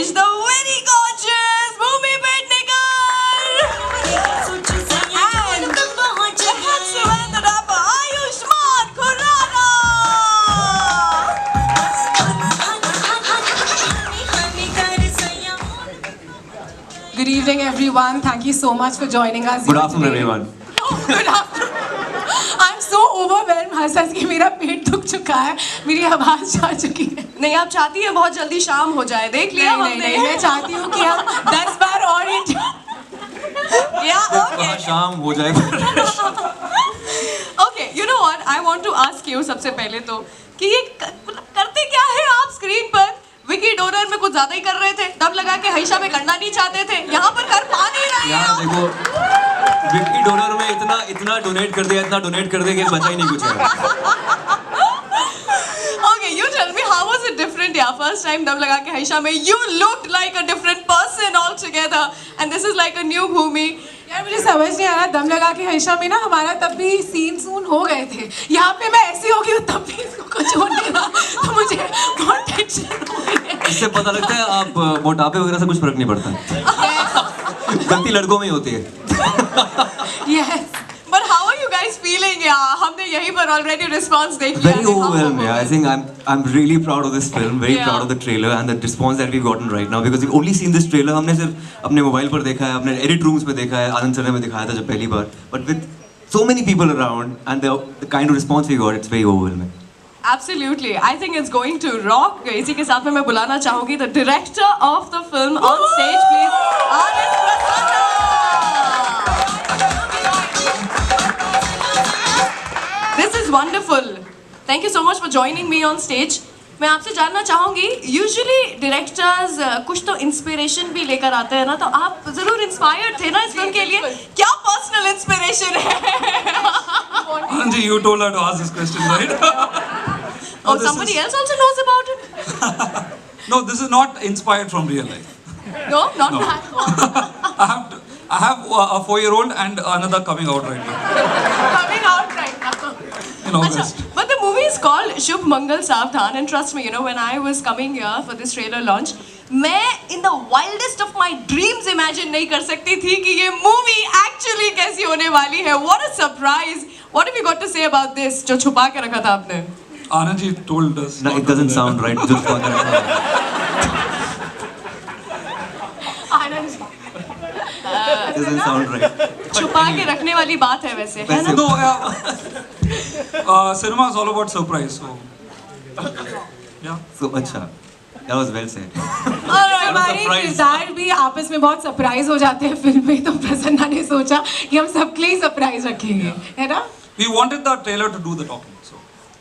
stage the very gorgeous Bhumi Pednekar and perhaps the rapper Ayushmann Khurrana. Good evening, everyone. Thank you so much for joining us. Good here afternoon, today. everyone. Oh, good afternoon. I'm so overwhelmed. हंस के मेरा पेट दुख चुका है, मेरी आवाज जा चुकी है. नहीं, आप चाहती हैं बहुत जल्दी शाम हो जाए, देख लिया नहीं, हमने. नहीं, मैं चाहती हूँ कि हम 10 बार और okay. शाम हो जाए. Okay, you know what? I want to ask you सबसे पहले तो कि ये करते क्या है आप स्क्रीन पर? विकी डोनर में कुछ ज्यादा ही कर रहे थे, दम लगा के हईशा में करना नहीं चाहते थे, यहाँ पर कर पा नहीं रहे हैं. यार देखो, विकी डोनर में इतना डोनेट कर दिया कि बचा ही नहीं कुछ है. Okay, you tell me how was it different? Yeah, first time दम लगा के हईशा में you looked like a different person altogether, and this is like a new Bhumi. यार मुझे समझ नहीं आ रहा, दम लगा के हईशा में ना हमारा तब भी सीन हो गए थे. यहाँ पे मैं ऐसी हो गई हूँ तब भी इसको कुछ हो नहीं रहा, तो मुझे बहुत टेंशन हो रही है. इससे पता लगता है आप मोटापे वगैरह से कुछ फर्क नहीं पड़ता. गलती लड़कों में ही होती है. Yes. But how are you guys feeling? Yeah, हमने यहीं पर already response देख लिया. Very overwhelmed. Yeah, I think I'm really proud of this film. Very Yeah. proud of the trailer and the response that we've gotten right now because we've only seen this trailer. हमने सिर्फ अपने mobile पर देखा है, अपने edit rooms में देखा है, आनंद सर ने दिखाया था जब पहली बार. But with so many people around and the kind of response we got, it's very overwhelming. Absolutely, I think it's going to rock. इसी के साथ में मैं बुलाना चाहूँगी the director of the film on stage, please. Anand Prasanna. This is wonderful. Thank you so much for joining me on stage. मैं आपसे जानना चाहूँगी, usually directors कुछ तो inspiration भी लेकर आते हैं ना, तो आप जरूर inspired थे ना इस फिल्म के लिए? क्या personal inspiration है? Anji, you told her to ask this question, right? Oh, somebody else also knows about it? No, this is not inspired from real life. No, not No. that. I have a 4-year-old and another coming out right now Coming out right now. in August. Achha, but the movie is called Shubh Mangal Savdhan, and trust me, you know, when I was coming here for this trailer launch, मैं in the wildest of my dreams imagine नहीं कर सकती थी कि ये movie actually कैसी होने वाली है. What a surprise! What have you got to say about this? जो छुपा के रखा था आपने. Anandji told us. No, it doesn't sound right. Just for that. Anand ji. It doesn't sound right. छुपा के रखने वाली बात है वैसे, है ना? No, cinema is all about surprise. So, yeah. So अच्छा. That was well said. और हमारे किरदार भी आपस में बहुत सरप्राइज हो जाते हैं फिल्म में, तो प्रसन्ना ने सोचा कि हम सबके लिए सरप्राइज रखेंगे, है ना? We wanted the trailer to do the talking. So,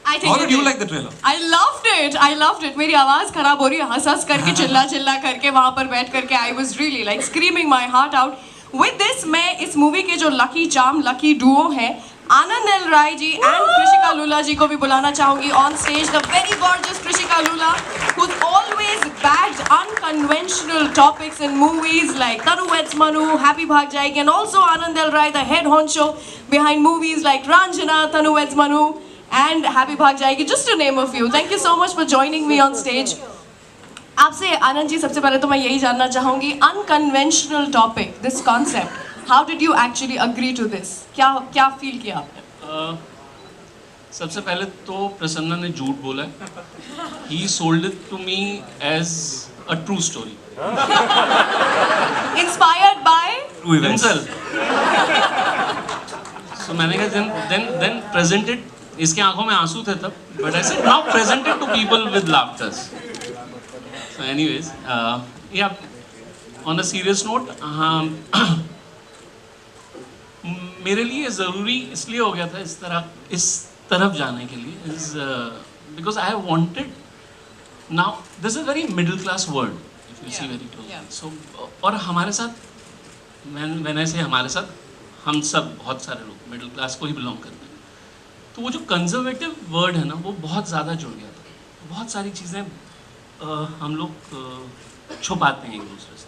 I think how did you like the trailer? I loved it. I loved it. मेरी आवाज खराब हो रही है, हंस करके चिल्ला करके वहाँ पर बैठ करके I was really like screaming my heart out. With this मैं इस मूवी के जो लकी चार्म लकी डुओ हैं आनंद एल राय जी एंड कृषिका लूला जी को भी बुलाना चाहूंगी on stage. The very gorgeous Krishika Lula, who's always bagged unconventional topics in movies like Tanu Weds Manu, Happy Bhag Jayegi, and also Anand L. Rai, the head honcho behind movies like Ranjana, Tanu Weds Manu, and Happy Bhag Jayegi, just to name a few. Thank you so much for joining me on stage. आपसे आनंद जी सबसे पहले तो मैं यही जानना चाहूंगी, unconventional topic, this concept. How did you actually agree to this? क्या feel किया आपने? सबसे पहले तो प्रसन्ना ने झूठ बोला है. He sold it to me as a true story. Inspired by True events. Himself. So मैंने कहा then present it. इसके आंखों में आंसू थे तब, but I said now present it to people with laughter. So anyways, yeah. On a serious note, मेरे लिए ज़रूरी इसलिए हो गया था इस तरफ जाने के लिए is because I have wanted now this is very middle class world if you see very closely. So और हमारे साथ when I say हमारे साथ हम सब बहुत सारे लोग मिडिल क्लास को ही बिलोंग करते हैं, तो वो जो कंजर्वेटिव वर्ड है ना वो बहुत ज़्यादा जुड़ गया था. बहुत सारी चीज़ें हम लोग छुपाते हैं एक दूसरे से,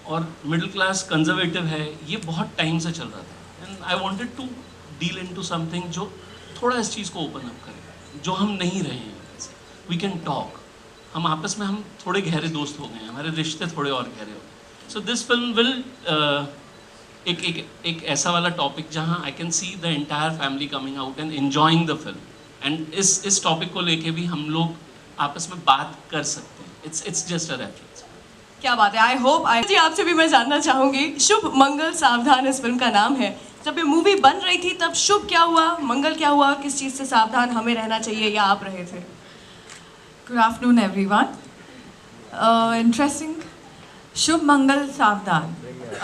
और मिडिल क्लास कंजर्वेटिव है ये बहुत टाइम से चल रहा था. And I wanted to deal into something जो थोड़ा इस चीज़ को ओपन अप करे, जो हम नहीं रहे हैं. वी कैन टॉक हम आपस में हम थोड़े गहरे दोस्त हो गए हैं, हमारे रिश्ते थोड़े और गहरे हो गए. सो दिस फिल्म विल एक ऐसा वाला टॉपिक जहाँ I can see the entire family coming out and enjoying the film. And इस टॉपिक को लेके भी हम लोग आपस में बात कर सकते हैं. It's just a reference. क्या बात है. आई होप जी आपसे भी मैं जानना चाहूंगी. शुभ मंगल सावधान इस फिल्म का नाम है. जब ये मूवी बन रही थी तब शुभ क्या हुआ, मंगल क्या हुआ, किस चीज़ से सावधान हमें रहना चाहिए या आप रहे थे? Good afternoon, everyone. Interesting. Shubh Mangal Savdhan.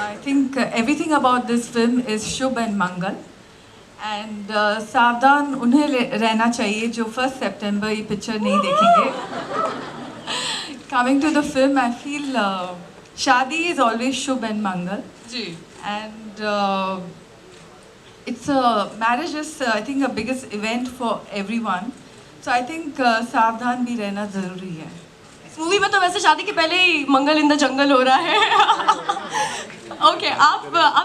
I think everything about this film is Shubh and Mangal. And सावधान उन्हें रहना चाहिए जो 1 September ये पिक्चर नहीं देखेंगे. Coming to the film, I feel शादी is always Shubh and Mangal. Ji. And it's marriage is I think a biggest event for everyone. So I think सावधान भी रहना ज़रूरी है. इस मूवी में तो वैसे शादी के पहले ही मंगल इन द जंगल हो रहा है. ओके, आप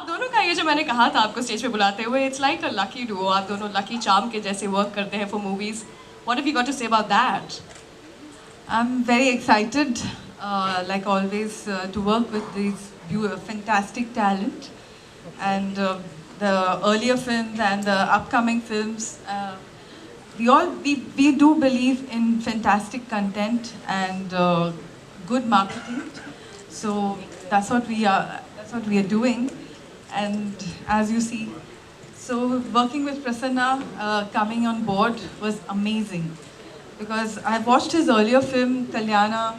दोनों का ये जो मैंने कहा था आपको स्टेज पे बुलाते हुए, it's like a lucky duo. आप दोनों लकी चार्म के जैसे वर्क करते हैं for movies. What have you got to say about that? I'm very excited, like always, to work with these fantastic talent, and the earlier films and the upcoming films. We do believe in fantastic content and good marketing. So that's what we are doing, and as you see, so working with Prasanna coming on board was amazing. Because I watched his earlier film, Kalyan.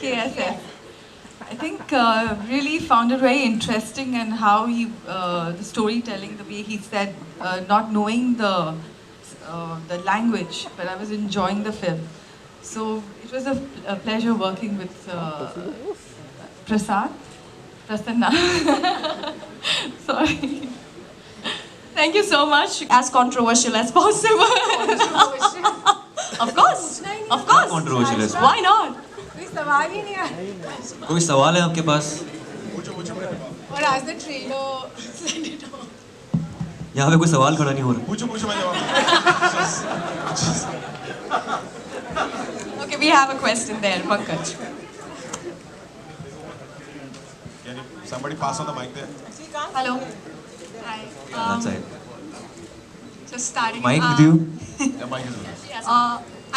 KSF. I think really found it very interesting and how he, the storytelling, the way he said, not knowing the language, but I was enjoying the film. So it was a pleasure working with Prasanna. Sorry. Thank you so much. As controversial as possible. Of course. Controversial as Why not? कोई सवाल ही नहीं आया. कोई सवाल है आपके पास? और as the trailer said it all. यहाँ पे कोई सवाल खड़ा नहीं हो रहा. पूछो मैं जवाब. Okay, we have a question there, Pankaj. Can somebody pass on the mic there? Hello. Hi. That's it. Just starting. Mike with you? The mic is with you.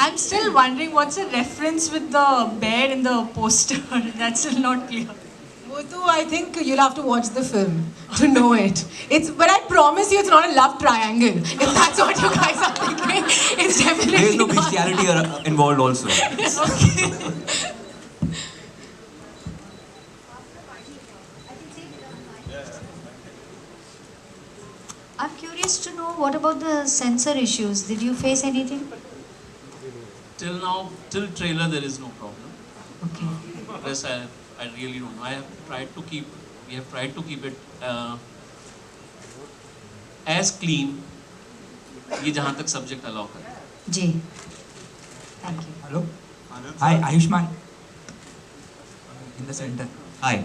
I'm still wondering what's the reference with the bear in the poster. That's still not clear. Muthu, I think you'll have to watch the film to know it. But I promise you, it's not a love triangle. If that's what you guys are thinking, it's definitely There is no not. bestiality involved also. I'm curious to know what about the censor issues? Did you face anything? Till now, till trailer, there is no problem. Okay. Rest, I really don't know. We have tried to keep it as clean. ये जहाँ तक subject allow करे. Ji. Thank you. Hello. Hi, Ayushman. In the center. Hi.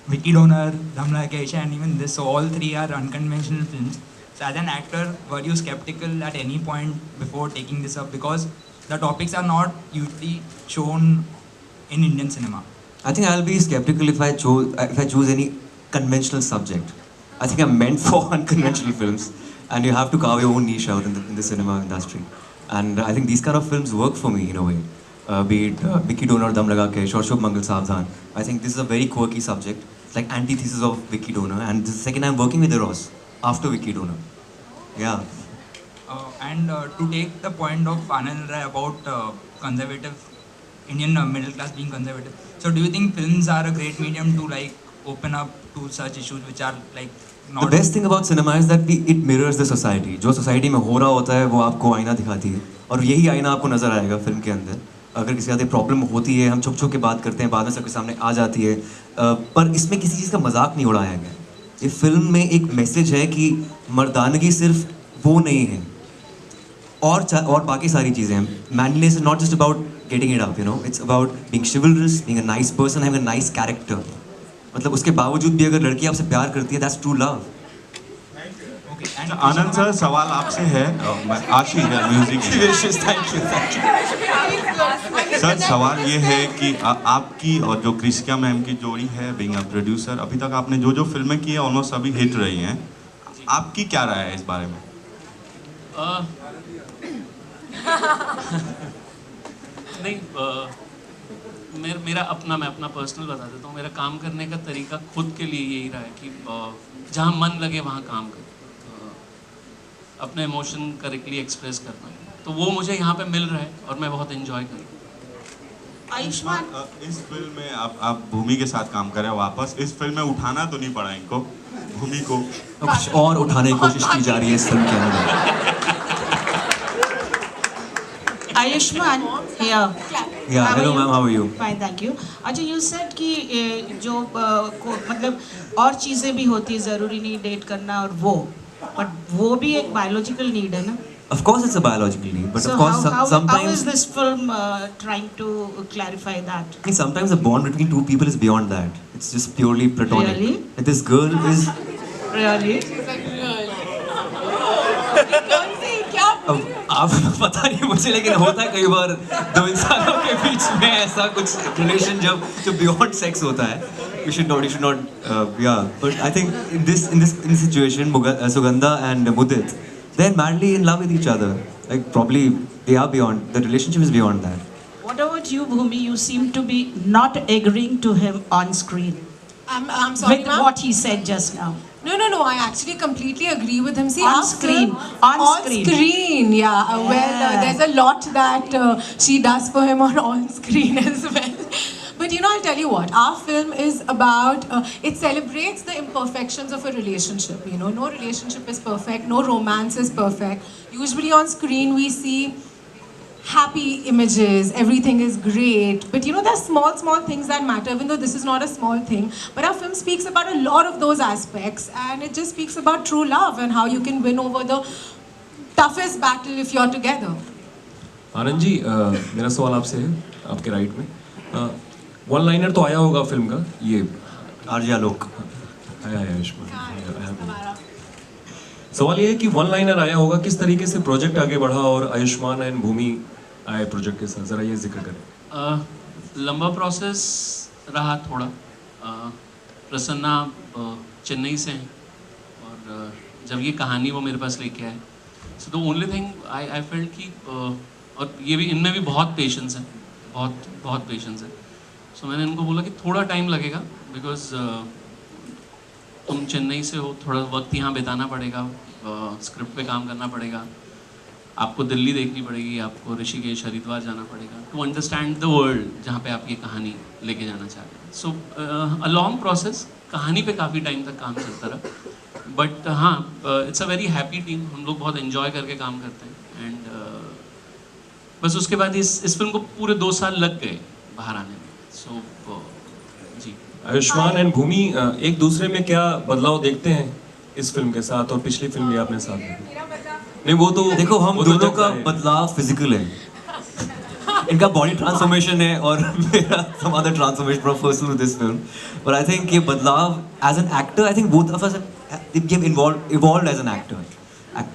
Vicky Donor, Dum Like Aisha, and even this, so all three are unconventional films. So as an actor, were you skeptical at any point before taking this up? Because the topics are not usually shown in Indian cinema. I think I'll be skeptical if I choose any conventional subject. I think I'm meant for unconventional films, and you have to carve your own niche out in the cinema industry. And I think these kind of films work for me in a way. Be it Vicky Donor, Dum Laga Ke, or Shubh Mangal Savdhan. I think this is a very quirky subject. It's like antithesis of Vicky Donor, and this is the second time working with Eros after Vicky Donor. Yeah. And to take the point of Anand Rai about conservative Indian middle class being conservative. So do you think films are a great medium to like open up to such issues which are like not? The best thing about cinema is that it mirrors the society. जो society में हो रहा होता है वो आपको आईना दिखाती है, और यही आईना आपको नजर आएगा फिल्म के अंदर. अगर किसी का प्रॉब्लम होती है, हम छुप छुप के बात करते हैं, बाद में सबके सामने आ जाती है, पर इसमें किसी चीज़ का मजाक नहीं उड़ाया गया. ये फिल्म में एक मैसेज है कि मर्दानगी सिर्फ वो नहीं है, और बाकी सारी चीज़ें हैं. Manliness is not just about getting it up, you know, it's about being chivalrous, being a nice person, having a nice character. मतलब उसके बावजूद भी अगर लड़की आपसे प्यार करती है, that's true love. Okay. Anand sir, सवाल आपसे है। आशी है म्यूजिक। थैंक यू सर, सवाल ये है कि आपकी और जो क्रिशिका मैम की जोड़ी है, बीइंग अ प्रोड्यूसर, अभी तक आपने जो जो फिल्में की है ऑलमोस्ट सभी हिट रही हैं। आपकी क्या राय है इस बारे में? नहीं, मेरा मैं अपना पर्सनल बता देता हूँ। मेरा काम करने का तरीका खुद के लिए यही रहा है कि जहाँ मन लगे वहाँ काम कर, अपने इमोशन करेक्टली एक्सप्रेस करना। तो वो मुझे यहाँ पे मिल रहा है और मैं बहुत एंजॉय कर रहा हूँ। आयुष्मान, इस फिल्म में आप भूमि के साथ काम कर रहे हैं वापस। इस फिल्म में उठाना तो नहीं पड़ा इनको, भूमि को? कुछ और उठाने की कोशिश की जा रही है इस फिल्म के अंदर। Ayushman, here. Yeah, hello ma'am, how are you? Fine, thank you. अच्छा, you said कि जो मतलब और चीज़ें भी होती है, ज़रूरी नहीं डेट करना और वो, but वो भी एक biological need है ना? Of course it's a biological need, but So of course how sometimes is this film trying to clarify that? sometimes the bond between two people is beyond that. It's just purely platonic. Really? Like this girl is Really? अब आप पता नहीं मुझे, लेकिन होता है कई बार दो इंसानों के बीच में ऐसा कुछ रिलेशन जो बियॉन्ड सेक्स होता है. You should not yeah, but I think in this situation Sugandha and Mudit, they're madly in love with each other. Like probably they are beyond, the relationship is beyond that. What about you, Bhumi? You seem to be not agreeing to him on screen I'm sorry, with ma'am. what he said just now. No, I actually completely agree with him. See, On our screen, film- on screen. screen, yeah. Well, Yeah. there's a lot that she does for him on screen as well. But you know, I'll tell you what, our film is about, it celebrates the imperfections of a relationship. You know, no relationship is perfect, no romance is perfect. Usually on screen we see happy images, everything is great, but you know, there's small things that matter, even though this is not a small thing. But our film speaks about a lot of those aspects, and it just speaks about true love and how you can win over the toughest battle if you're together. Anand ji, मेरा सवाल आपसे है, आपके right में one liner तो आया होगा film का, ये आर्या लोक आया है आयुष्मान। सवाल ये है कि वन लाइनर आया होगा, किस तरीके से प्रोजेक्ट आगे बढ़ा और आयुष्मान एंड भूमि आए प्रोजेक्ट के साथ, ज़रा ये जिक्र करें। लंबा प्रोसेस रहा थोड़ा। प्रसन्ना चेन्नई से हैं और जब ये कहानी वो मेरे पास लेके आए, so the only thing I felt कि और ये भी, इनमें भी बहुत पेशेंस है, बहुत पेशेंस है। सो मैंने इनको बोला कि थोड़ा टाइम लगेगा, बिकॉज तुम चेन्नई से हो, थोड़ा वक्त यहाँ बिताना पड़ेगा, स्क्रिप्ट पे काम करना पड़ेगा, आपको दिल्ली देखनी पड़ेगी, आपको ऋषिकेश हरिद्वार जाना पड़ेगा टू अंडरस्टैंड द वर्ल्ड जहाँ पे आप ये कहानी लेके जाना चाह रहे हैं। सो अ लॉन्ग प्रोसेस, कहानी पे काफ़ी टाइम तक काम चलता रहा, बट हाँ, it's a very happy team, हम लोग बहुत एंजॉय करके काम करते हैं। एंड बस उसके बाद इस फिल्म को पूरे 2 साल लग गए बाहर आने में। सो जी, आयुष्मान एंड भूमि एक दूसरे में क्या बदलाव देखते हैं इस फिल्म के साथ और पिछली फिल्म भी आपने साथ में? नहीं, वो तो देखो, हम वो तो दोनों का जगता है। बदलाव फिजिकल है, इनका बॉडी ट्रांसफॉर्मेशन है और मेरा some other transformation from personal to this film. But I think ये बदलाव as an actor, I think both of us have evolved as an actor,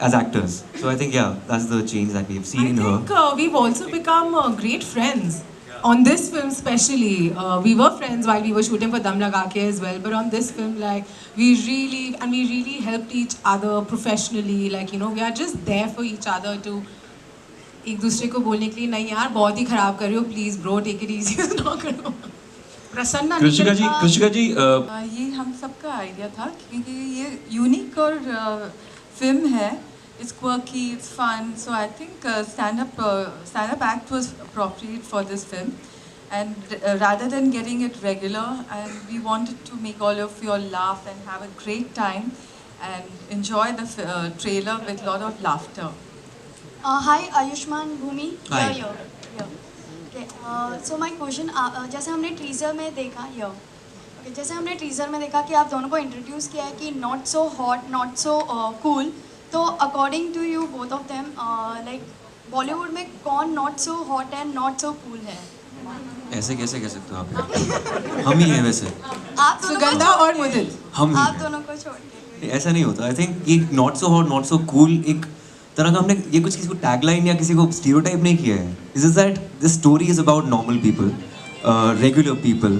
as actors. So I think yeah, that's the change that we've seen in her. I think we've also become great friends. On this film especially, we were friends while we were shooting for Dam Laga Ke as well, but on this film, like, we really helped each other professionally, like, you know, we are just there for each other to एक दूसरे को बोलने के लिए, नहीं यार बहुत ही खराब कर रहे हो, please bro take it easy, ना करो। प्रसन्ना, कृषिका जी ये हम सबका आइडिया था, क्योंकि ये यूनिक और फिल्म है, it's quirky, it's fun, so I think stand-up act was appropriate for this film, and rather than getting it regular, and we wanted to make all of you all laugh and have a great time and enjoy the trailer with a lot of laughter. Hi Ayushman, Bhumi. Hi. Here. Okay. So my question, जैसे हमने teaser में देखा जैसे हमने teaser में देखा कि आप दोनों को इंट्रोड्यूस किया है कि not so hot, not so cool, तो according to you both of them, like Bollywood में कौन not so hot and not so cool है? ऐसे कैसे कह सकते हो आप? हम ही हैं वैसे। आप दोनों को सुगंधा और मुदित। हम ही आप हैं। दोनों को छोड़ के ऐसा नहीं होता. I think ये not so hot, not so cool एक तरह का हमने ये कुछ किसी को टैगलाइन या किसी को स्टीरियोटाइप नहीं किया है. It's just that this story is about normal people, regular people,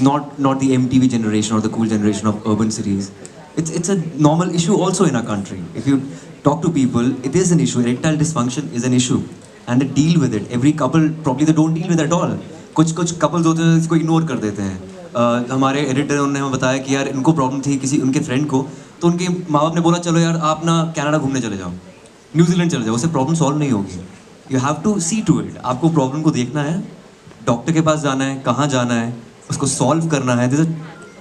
not the MTV generation or the cool generation of urban cities. It's a normal issue also in our country. If you talk to people, it is an issue. Erectile dysfunction is an issue, and they deal with it. Every couple probably they don't deal with it at all. कुछ couples होते हैं इसको ignore कर देते हैं. हमारे editor उन्होंने हमें बताया कि यार इनको प्रॉब्लम थी किसी उनके फ्रेंड को, तो उनके माँ बाप ने बोला चलो यार आप ना कनाडा घूमने चले जाओ, न्यूजीलैंड चले जाओ, उससे प्रॉब्लम सॉल्व नहीं होगी. You have to see to it. आपको प्रॉब्लम को देखना है, डॉक्टर के पास जाना है, कहाँ जाना है, उसको सॉल्व करना है. This a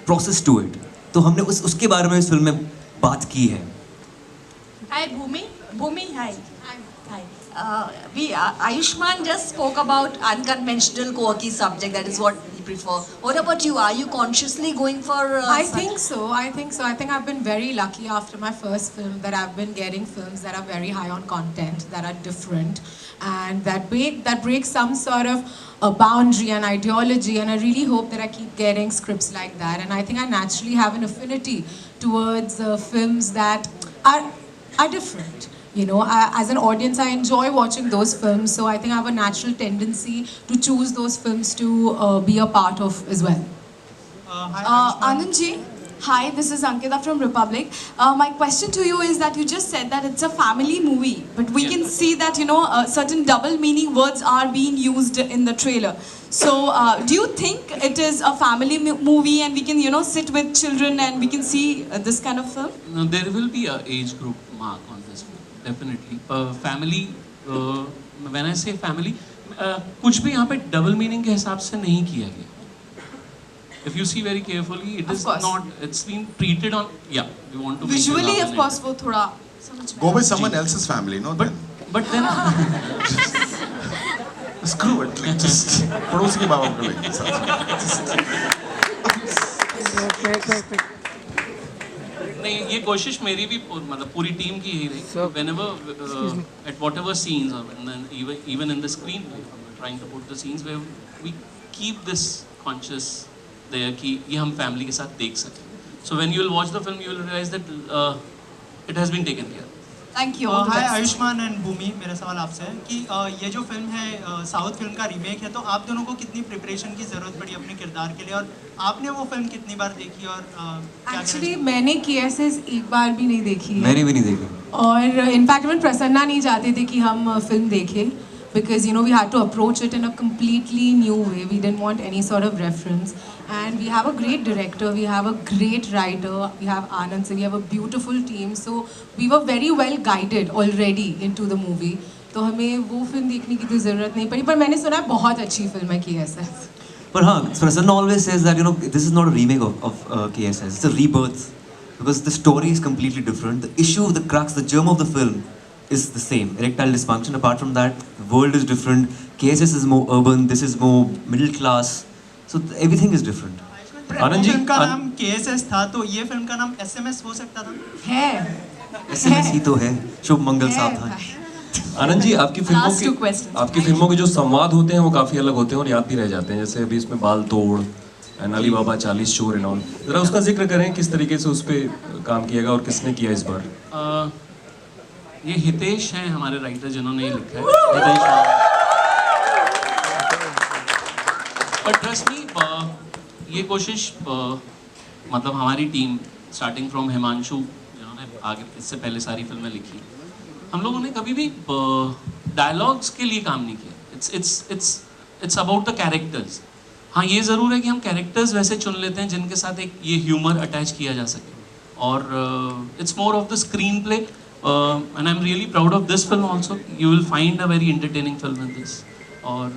process to it. तो हमने उसके बारे में इस फिल्म में बात की है. Hi, Bhumi. Bhumi, hi. Hi. Ayushmann just spoke about unconventional, quirky subject. That is what we prefer. What about you? Are you consciously going for? I think so. I think I've been very lucky after my first film that I've been getting films that are very high on content, that are different, and that break some sort of a boundary and ideology. And I really hope that I keep getting scripts like that. And I think I naturally have an affinity towards films that are different. You know, as an audience, I enjoy watching those films. So I think I have a natural tendency to choose those films to be a part of as well. Anand ji, hi, this is Ankita from Republic. My question to you is that you just said that it's a family movie, but we can see that, you know, certain double meaning words are being used in the trailer. So do you think it is a family movie and we can, you know, sit with children and we can see this kind of film? No, there will be a age group mark on this film, definitely. Family, when I say family, कुछ भी यहाँ पे double meaning के हिसाब से नहीं किया गया. If you see very carefully, it is not. It's been treated on. Yeah, we want to. Visually, of course, वो थोड़ा. Go with someone else's family, no? But then. Screw it. Like just पड़ोसी के बाबा को लेके. नहीं, ये कोशिश मेरी भी मतलब पूरी टीम की ही रही. Whenever at whatever scenes or even in the screenplay, we're trying to put the scenes where we keep this conscious there कि ये हम फैमिली के साथ देख सकें. So when you will watch the film, you will realize that it has been taken care. Thank you. Hi Ayushman and भूमि, मेरा सवाल आपसे है कि ये जो फिल्म है साउथ फिल्म का रीमेक है, तो आप दोनों को कितनी प्रिपरेशन की ज़रूरत पड़ी अपने किरदार के लिए, और आपने वो फिल्म कितनी बार देखी और एक्चुअली मैंने KSS एक बार भी नहीं देखी है. मैंने भी नहीं देखी. और इनफैक्ट मैं प्रसन्ना नहीं चाहते थे कि हम फिल्म देखें, because you know we had to approach it in a completely new way. We didn't want any sort of reference, and we have a great director, we have a great writer, we have Anand, so we have a beautiful team. So we were very well guided already into the movie. तो हमें वो film देखने की तो ज़रूरत नहीं पड़ी, पर मैंने सुना है बहुत अच्छी फिल्म है KSS. But हाँ, Prasanna always says that, you know, this is not a remake of KSS. It's a rebirth, because the story is completely different. The issue, the crux, the germ of the film is the same. Erectile dysfunction. Apart from that, the world is different. KSS is more urban. This is more middle class. So everything is different. Anand ji, film का नाम KSS था, तो ये film का नाम SMS हो सकता था? है. SMS ही तो है. शुभ मंगल सावधान. आनंद जी, आपकी फिल्मों के जो संवाद होते हैं वो काफी अलग होते हैं और याद भी रह जाते हैं. जैसे अभी इसमें बाल तोड़, अली बाबा 40 चोर एंड ऑल. जरा उसका जिक्र करें, किस तरीके से उस पर काम किया गया और किसने किया इस बार? ये हितेश हैं हमारे राइटर जिन्होंने ये लिखा है. हितेश. पर ट्रस्ट मी, ये कोशिश मतलब हमारी टीम स्टार्टिंग फ्रॉम हिमांशु जिन्होंने आगे इससे पहले सारी फिल्में लिखी, हम लोगों ने कभी भी डायलॉग्स के लिए काम नहीं किया. It's about the characters. हाँ, ये ज़रूर है कि हम कैरेक्टर्स वैसे चुन लेते हैं जिनके साथ एक ये ह्यूमर अटैच किया जा सके, और it's more of the screen play. And I'm really proud of this film also. You will find a very entertaining film in this. और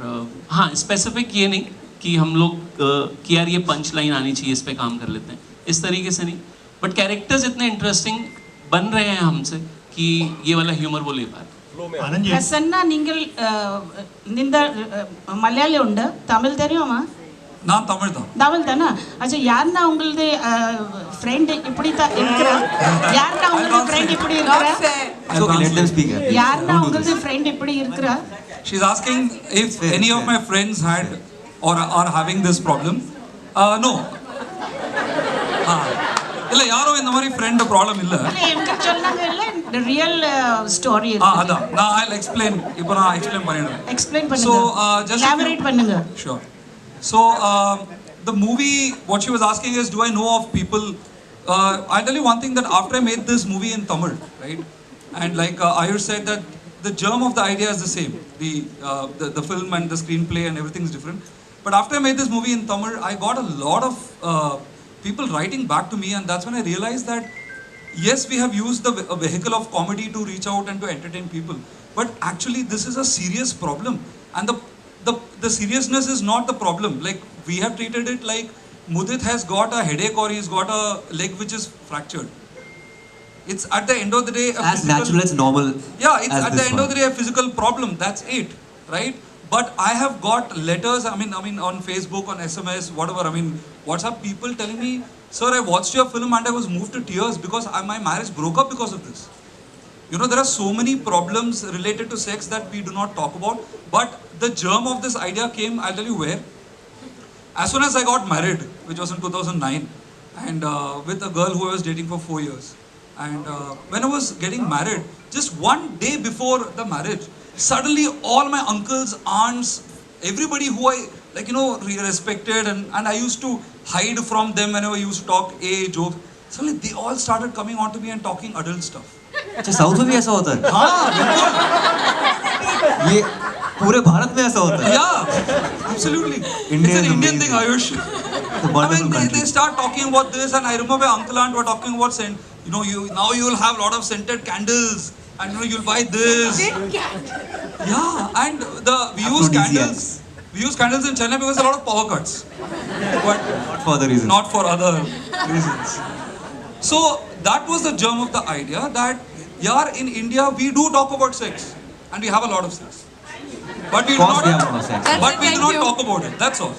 हाँ, specific ये नहीं कि हम लोग कि यार ये पंच लाइन आनी चाहिए, इस पे काम कर लेते हैं, इस तरीके से नहीं. बट कैरेक्टर्स इतने इंटरेस्टिंग बन रहे हैं हमसे कि ये वाला ह्यूमर वो ले पा रहे. प्रसन्ना நீங்கள் இந்த மலையாளி உண்டு, தமிழ் தெரியுமா? நான் தமிழ் தான். தமிழ் தானா? अच्छा, யாருன்னா உங்களுடைய फ्रेंड இப்படி தான் இருக்கிறா? யாருன்னா உங்களுடைய फ्रेंड இப்படி இருக்கிறா? Okay, let them speak. யாருன்னா உங்களுடைய फ्रेंड இப்படி இருக்கிறா? She's asking if any of my friends had or are having this problem. No. இல்ல யாரும் இந்த மாதிரி ஃப்ரெண்ட் ப்ராப்ளம் இல்ல. எங்க சொன்னாங்க இல்ல ரியல் ஸ்டோரி அதான் நான் I'll explain. இப்போ நான் எக்ஸ்பிளைன் பண்ணிடுறேன். எக்ஸ்பிளைன் பண்ணுங்க. So just elaborate பண்ணுங்க. Sure. So the movie, what she was asking is, do I know of people? I'll tell you one thing, that after I made this movie in Tamil, right, and like Ayush said, that the germ of the idea is the same. The film and the screenplay and everything is different. But after I made this movie in Tamil, I got a lot of people writing back to me, and that's when I realized that yes, we have used the vehicle of comedy to reach out and to entertain people, but actually this is a serious problem, and the seriousness is not the problem. Like, we have treated it like Mudit has got a headache or he's got a leg which is fractured. It's at the end of the day as natural as normal. Yeah, it's at the end of the day a physical problem. That's it, right? But I have got letters. I mean, on Facebook, on SMS, whatever. I mean, WhatsApp, people telling me, "Sir, I watched your film and I was moved to tears because my marriage broke up because of this." You know, there are so many problems related to sex that we do not talk about. But the germ of this idea came, I'll tell you where. As soon as I got married, which was in 2009, and with a girl who I was dating for 4 years. And when I was getting married, just one day before the marriage, suddenly all my uncles, aunts, everybody who I respected and I used to hide from them whenever I used to talk jokes, suddenly they all started coming onto me and talking adult stuff. अच्छा, south में भी ऐसा होता है? हाँ, ये पूरे भारत में ऐसा होता है? Yeah, absolutely. India it's an is Indian thing, Ayush. I mean, they start talking about this, and I remember uncle and aunt were talking about now you will have a lot of scented candles, and you'll buy this. Yeah, and we use candles. We use candles in Chennai because there are a lot of power cuts. But not for other reasons. Not for other reasons. So that was the germ of the idea that in India we do talk about sex, and we have a lot of sex. But we do not talk about it. That's all.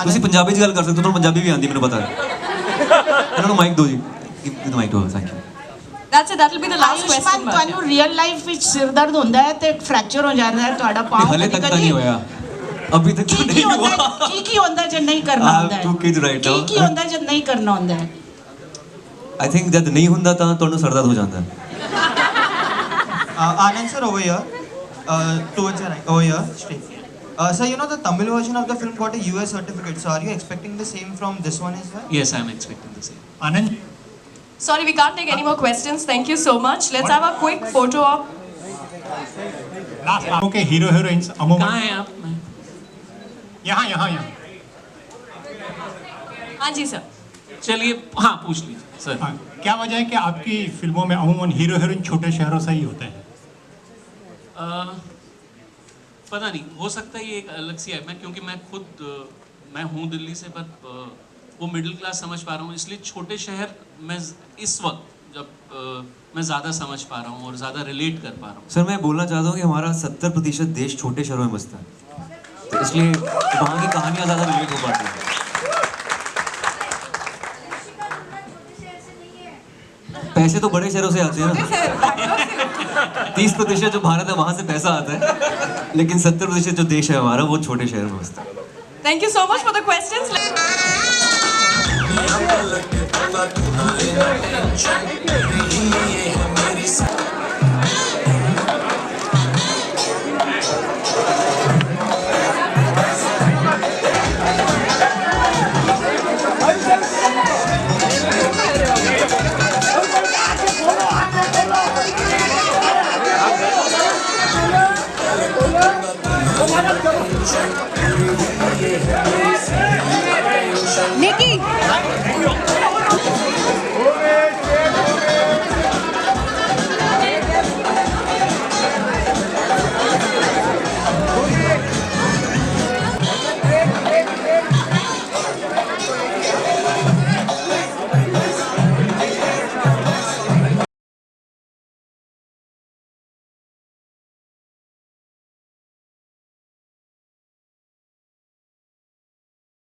ਤੁਸੀਂ ਪੰਜਾਬੀ ਚ ਗੱਲ ਕਰ ਸਕਦੇ ਹੋ, ਤੁਹਾਨੂੰ ਪੰਜਾਬੀ ਵੀ ਆਉਂਦੀ, ਮੈਨੂੰ ਪਤਾ ਹੈ। ਇਹਨਾਂ ਨੂੰ ਮਾਈਕ ਦਿਓ ਜੀ। Give the mic to her. Thank you. That's it. That'll be the last question. Ayushman, ਤੁਹਾਨੂੰ ਰੀਅਲ ਲਾਈਫ ਵਿੱਚ ਸਿਰ ਦਰਦ ਹੁੰਦਾ ਹੈ ਤੇ ਫ੍ਰੈਕਚਰ ਹੋ ਜਾਂਦਾ ਹੈ ਤੁਹਾਡਾ ਪਾਉ ਹਲੇ ਤੱਕ ਤਾਂ ਨਹੀਂ ਹੋਇਆ, ਅਭੀ ਤੱਕ ਤਾਂ ਨਹੀਂ ਹੁਆ। ਕੀ ਹੁੰਦਾ ਜੇ ਨਹੀਂ ਕਰਨਾ ਹੁੰਦਾ ਹੈ? Two kids right now. ਕੀ ਹੁੰਦਾ ਜੇ ਨਹੀਂ ਕਰਨਾ ਹੁੰਦਾ ਹੈ? I think ਜਦ ਨਹੀਂ ਹੁੰਦਾ ਤਾਂ ਤੁਹਾਨੂੰ ਸਰ ਦਰਦ ਹੋ ਜਾਂਦਾ ਹੈ। Anand sir, over here, towards your right, over here, straight. Sir, you know the Tamil version of the film got a US certificate. So are you expecting the same from this one as well? Yes, I'm expecting the same. Anand? Sorry, we can't take any more questions. Thank you so much. Let's have a quick photo op. Last okay, hero heroines अमूमन कहाँ हैं आप? यहाँ हाँ जी sir. चलिए, हाँ पूछ लीजिए सर। क्या वजह है कि आपकी फिल्मों में अमूमन हीरो हीरोइन छोटे शहरों से ही होते हैं? पता नहीं, हो सकता है ये एक अलग सी है। क्योंकि मैं हूँ दिल्ली से, पर वो मिडिल क्लास समझ पा रहा हूँ, इसलिए छोटे शहर में इस वक्त जब मैं ज़्यादा समझ पा रहा हूँ और ज़्यादा रिलेट कर पा रहा हूँ। सर, मैं बोलना चाहता हूँ कि हमारा 70% देश छोटे शहरों में बसता है, तो इसलिए वहाँ की कहानियाँ ज़्यादा रिलेट हो पाती हैं। पैसे तो बड़े शहरों से आते हैं ना, 30% जो भारत है वहाँ से पैसा आता है, लेकिन 70% जो देश है हमारा वो छोटे शहर में बसता है। Thank you so much for the questions.